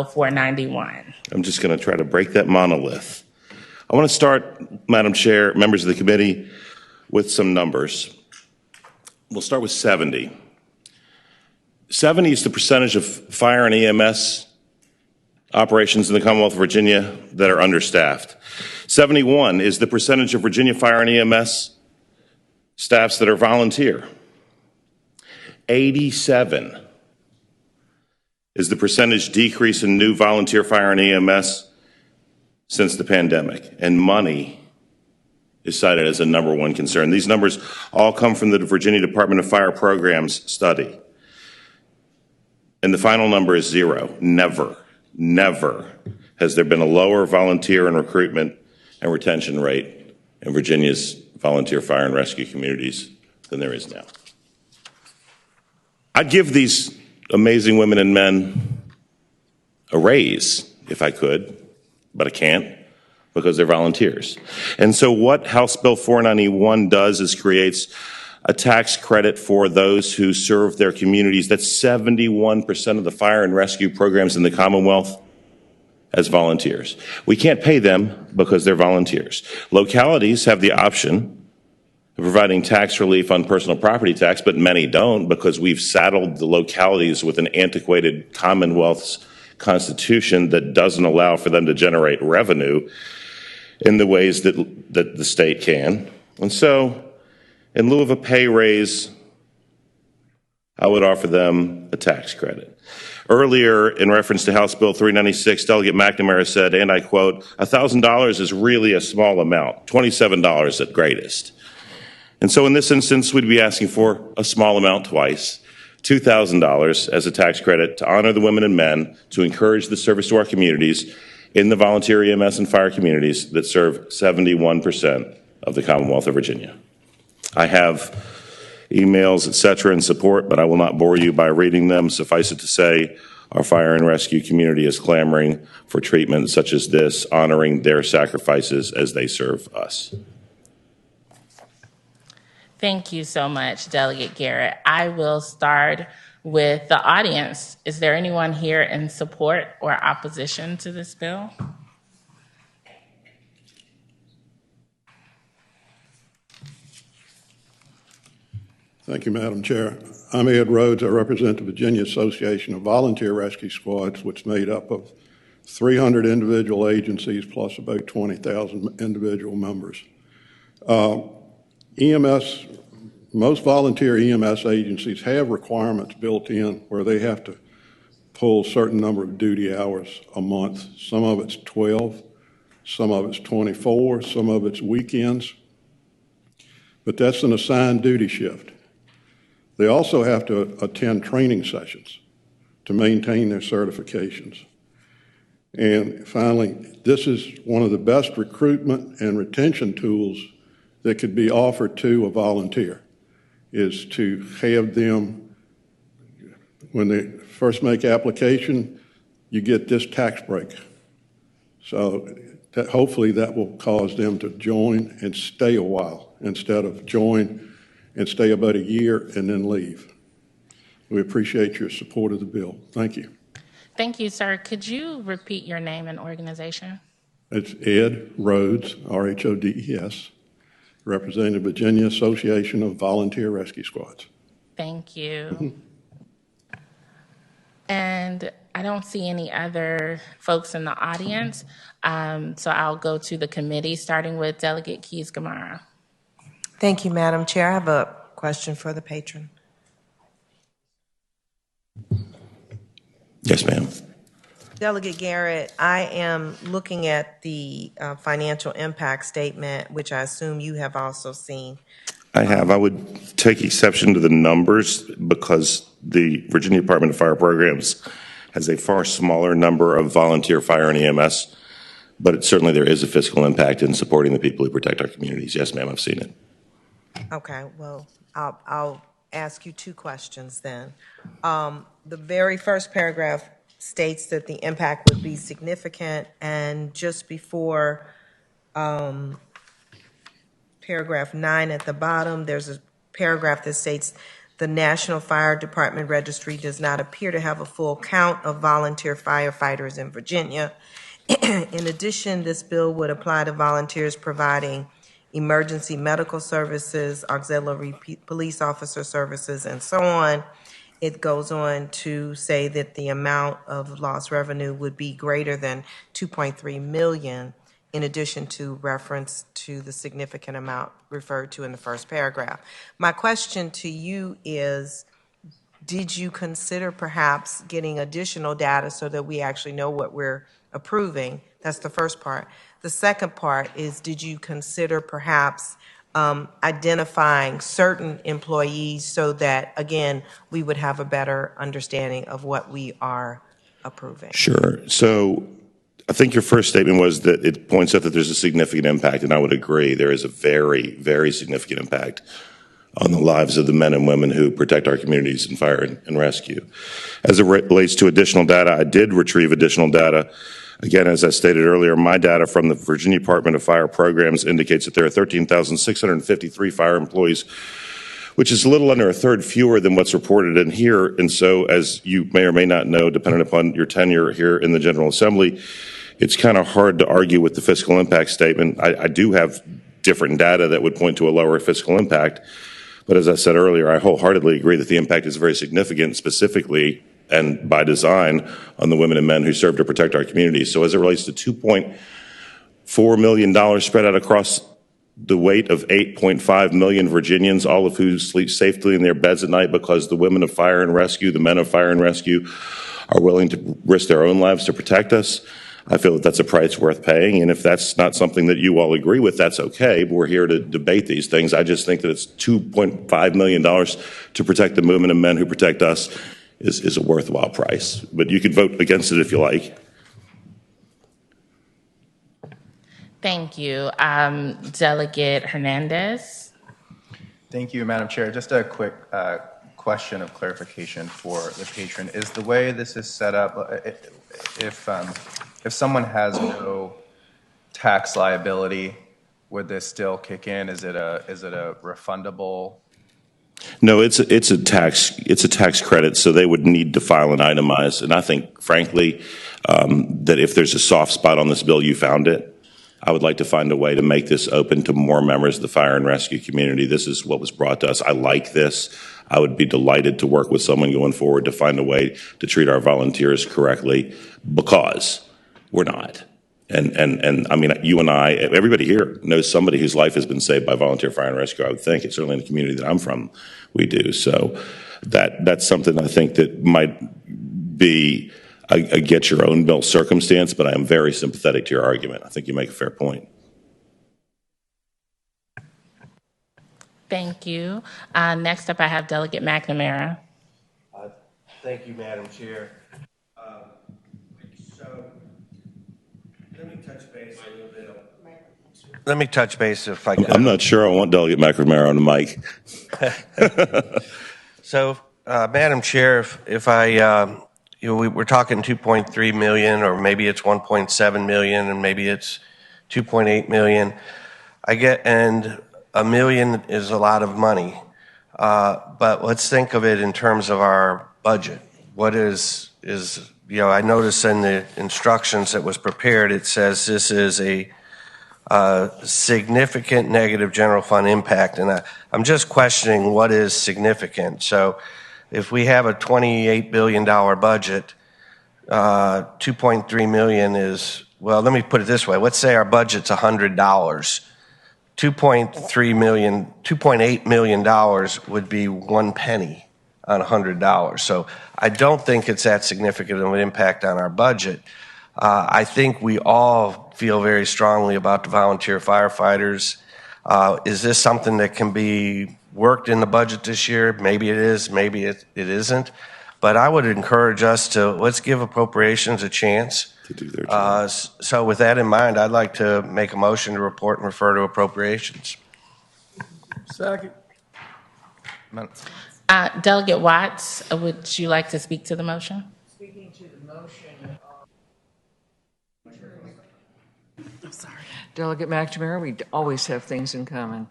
491. I'm just going to try to break that monolith. I want to start, Madam Chair, members of the committee, with some numbers. We'll start with 70. 70 is the percentage of fire and EMS operations in the Commonwealth of Virginia that are understaffed. 71 is the percentage of Virginia fire and EMS staffs that are volunteer. 87 is the percentage decrease in new volunteer fire and EMS since the pandemic, and money is cited as a number one concern. These numbers all come from the Virginia Department of Fire Programs study. And the final number is 0. Never has there been a lower volunteer and recruitment and retention rate in Virginia's volunteer fire and rescue communities than there is now. I'd give these amazing women and men a raise if I could, but I can't because they're volunteers. And so what House Bill 491 does is creates a tax credit for those who serve their communities. That's 71% of the fire and rescue programs in the Commonwealth as volunteers. We can't pay them because they're volunteers. Localities have the option of providing tax relief on personal property tax, but many don't because we've saddled the localities with an antiquated Commonwealth's constitution that doesn't allow for them to generate revenue in the ways that the state can. And so, in lieu of a pay raise, I would offer them a tax credit. Earlier, in reference to House Bill 396, Delegate McNamara said, and I quote, $1,000 is really a small amount, $27 at greatest. And so in this instance, we'd be asking for a small amount twice, $2,000 as a tax credit to honor the women and men, to encourage the service to our communities in the volunteer EMS and fire communities that serve 71% of the Commonwealth of Virginia. I have emails, et cetera, in support, but I will not bore you by reading them. Suffice it to say, our fire and rescue community is clamoring for treatment such as this, honoring their sacrifices as they serve us. Thank you so much, Delegate Garrett. I will start with the audience. Is there anyone here in support or opposition to this bill? Thank you, Madam Chair. I'm Ed Rhodes. I represent the Virginia Association of Volunteer Rescue Squads, which is made up of 300 individual agencies plus about 20,000 individual members. EMS, most volunteer EMS agencies have requirements built in where they have to pull a certain number of duty hours a month. Some of it's 12, some of it's 24, some of it's weekends, but that's an assigned duty shift. They also have to attend training sessions to maintain their certifications. And finally, this is one of the best recruitment and retention tools that could be offered to a volunteer, is to have them, when they first make application, you get this tax break. So hopefully that will cause them to join and stay a while instead of join and stay about a year and then leave. We appreciate your support of the bill. Thank you. Thank you, sir. Could you repeat your name and organization? It's Ed Rhodes, R-H-O-D-E-S, representing the Virginia Association of Volunteer Rescue Squads. Thank you. And I don't see any other folks in the audience, so I'll go to the committee, starting with Delegate Keys-Gamarra. Thank you, Madam Chair. I have a question for the patron. Yes, ma'am. Delegate Garrett, I am looking at the financial impact statement, which I assume you have also seen. I have. I would take exception to the numbers because the Virginia Department of Fire Programs has a far smaller number of volunteer fire and EMS, but certainly there is a fiscal impact in supporting the people who protect our communities. Yes, ma'am, I've seen it. Okay, well, I'll ask you two questions then. The very first paragraph states that the impact would be significant, and just before paragraph 9 at the bottom, there's a paragraph that states The National Fire Department Registry does not appear to have a full count of volunteer firefighters in Virginia. In addition, this bill would apply to volunteers providing emergency medical services, auxiliary police officer services, and so on. It goes on to say that the amount of lost revenue would be greater than 2.3 million, in addition to reference to the significant amount referred to in the first paragraph. My question to you is, did you consider perhaps getting additional data so that we actually know what we're approving? That's the first part. The second part is, did you consider perhaps identifying certain employees so that, again, we would have a better understanding of what we are approving? Sure. So I think your first statement was that it points out that there's a significant impact, and I would agree. There is a very, very significant impact on the lives of the men and women who protect our communities in fire and rescue. As it relates to additional data, I did retrieve additional data. Again, as I stated earlier, my data from the Virginia Department of Fire Programs indicates that there are 13,653 fire employees, which is a little under a third fewer than what's reported in here. And so, as you may or may not know, depending upon your tenure here in the General Assembly, it's kind of hard to argue with the fiscal impact statement. I do have different data that would point to a lower fiscal impact. But as I said earlier, I wholeheartedly agree that the impact is very significant, specifically and by design, on the women and men who serve to protect our communities. So as it relates to $2.4 million spread out across the weight of 8.5 million Virginians, all of who sleep safely in their beds at night because the women of fire and rescue, the men of fire and rescue, are willing to risk their own lives to protect us, I feel that that's a price worth paying. And if that's not something that you all agree with, that's okay. But we're here to debate these things. I just think that it's $2.5 million to protect the women and men who protect us is a worthwhile price. But you could vote against it if you like. Thank you. Delegate Hernandez. Thank you, Madam Chair. Just a quick question of clarification for the patron. Is the way this is set up, if someone has no tax liability, would this still kick in? Is it a refundable? No, it's a tax credit, so they would need to file and itemize. And I think, frankly, that if there's a soft spot on this bill, you found it. I would like to find a way to make this open to more members of the fire and rescue community. This is what was brought to us. I like this. I would be delighted to work with someone going forward to find a way to treat our volunteers correctly, because we're not. And I mean, you and I, everybody here knows somebody whose life has been saved by volunteer fire and rescue, I would think. It's certainly in the community that I'm from, we do. So that's something I think that might be a get your own bill circumstance, but I am very sympathetic to your argument. I think you make a fair point. Thank you. Next up, I have Delegate McNamara. Thank you, Madam Chair. So let me touch base a little bit. Let me touch base if I can. I'm not sure I want Delegate McNamara on the mic. So, Madam Chair, if I, we're talking 2.3 million, or maybe it's 1.7 million, and maybe it's 2.8 million. And $1 million is a lot of money. But let's think of it in terms of our budget. What is I noticed in the instructions that was prepared, it says this is a significant negative general fund impact. And I'm just questioning what is significant. So if we have a $28 billion budget, 2.3 million is, well, let me put it this way. Let's say our budget's $100. 2.8 million dollars would be 1 penny on $100. So I don't think it's that significant of an impact on our budget. I think we all feel very strongly about the volunteer firefighters. Is this something that can be worked in the budget this year? Maybe it is, maybe it isn't. But I would encourage us to, let's give appropriations a chance. To do their job. So with that in mind, I'd like to make a motion to report and refer to appropriations. Second. Delegate Watts, would you like to speak to the motion? Speaking to the motion, I'm sorry. Delegate McNamara, we always have things in common.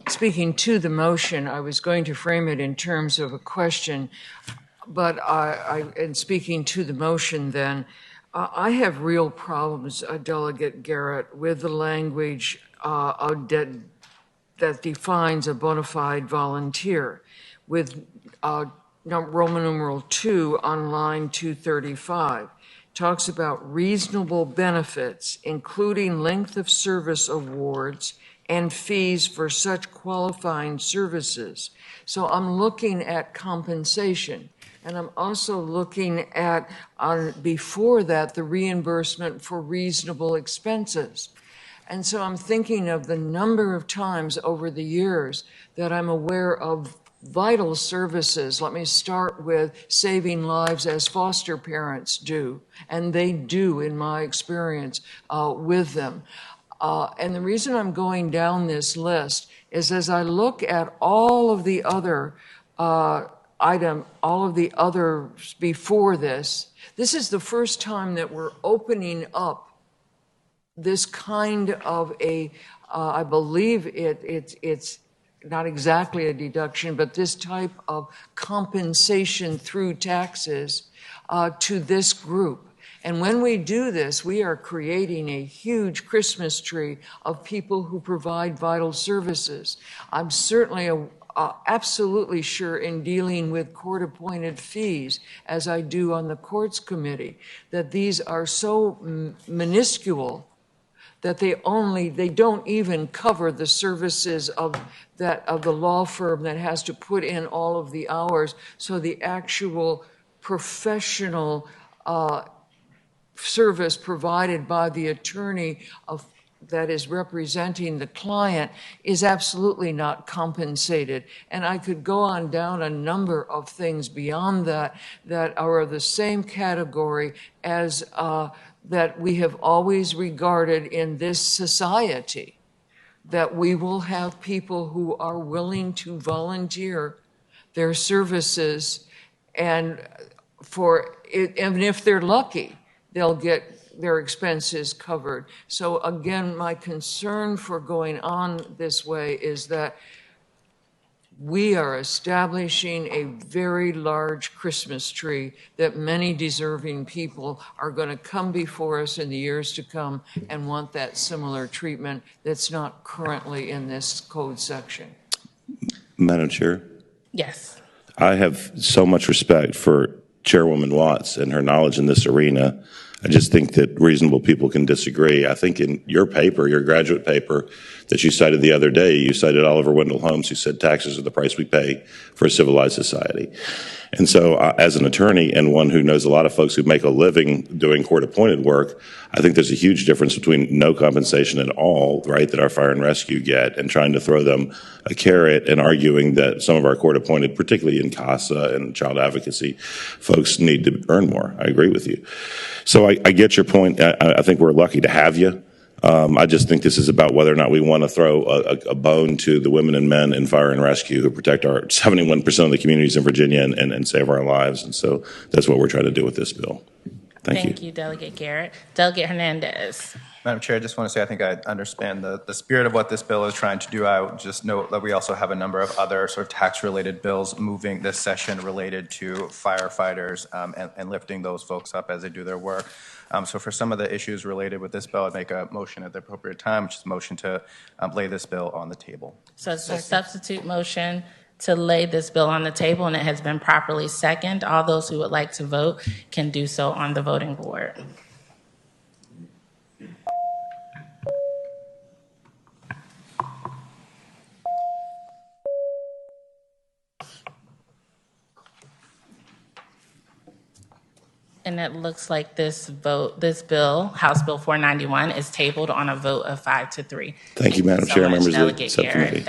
Speaking to the motion, I was going to frame it in terms of a question, but in speaking to the motion then, I have real problems, Delegate Garrett, with the language that defines a bona fide volunteer with Roman numeral 2 on line 235. Talks about reasonable benefits, including length of service awards and fees for such qualifying services. So I'm looking at compensation, and I'm also looking at, before that, the reimbursement for reasonable expenses. And so I'm thinking of the number of times over the years that I'm aware of vital services. Let me start with saving lives as foster parents do, and they do in my experience with them. And the reason I'm going down this list is as I look at all of the other all of the others before this, this is the first time that we're opening up this kind of I believe it's not exactly a deduction, but this type of compensation through taxes to this group. And when we do this, we are creating a huge Christmas tree of people who provide vital services. I'm certainly absolutely sure in dealing with court-appointed fees, as I do on the courts committee, that these are so minuscule that they don't even cover the services of the law firm that has to put in all of the hours. So the actual professional service provided by the attorney that is representing the client is absolutely not compensated. And I could go on down a number of things beyond that are of the same category as that we have always regarded in this society, that we will have people who are willing to volunteer their services, and if they're lucky, they'll get their expenses covered. So again, my concern for going on this way is that we are establishing a very large Christmas tree that many deserving people are going to come before us in the years to come and want that similar treatment that's not currently in this code section. Madam Chair, Yes. I have so much respect for Chairwoman Watts and her knowledge in this arena. I just think that reasonable people can disagree. I think in your paper, your graduate paper that you cited the other day, you cited Oliver Wendell Holmes, who said taxes are the price we pay for a civilized society. And so as an attorney and one who knows a lot of folks who make a living doing court-appointed work, I think there's a huge difference between no compensation at all, right, that our fire and rescue get, and trying to throw them a carrot and arguing that some of our court-appointed, particularly in CASA and child advocacy, folks need to earn more. I agree with you. So I get your point. I think we're lucky to have you. I just think this is about whether or not we want to throw a bone to the women and men in fire and rescue who protect our 71% of the communities in Virginia and save our lives. And so that's what we're trying to do with this bill. Thank you. Delegate Garrett. Delegate Hernandez. Madam Chair, I just want to say I think I understand the spirit of what this bill is trying to do. I would just note that we also have a number of other sort of tax-related bills moving this session related to firefighters and lifting those folks up as they do their work. So for some of the issues related with this bill, I'd make a motion at the appropriate time, which is a motion to lay this bill on the table. So it's a substitute motion to lay this bill on the table, and it has been properly seconded. All those who would like to vote can do so on the voting board. And it looks like this bill, House Bill 491, is tabled on a vote of 5-3. Thank you, Madam so Chair, much, members of the Delegate subcommittee. Garrett.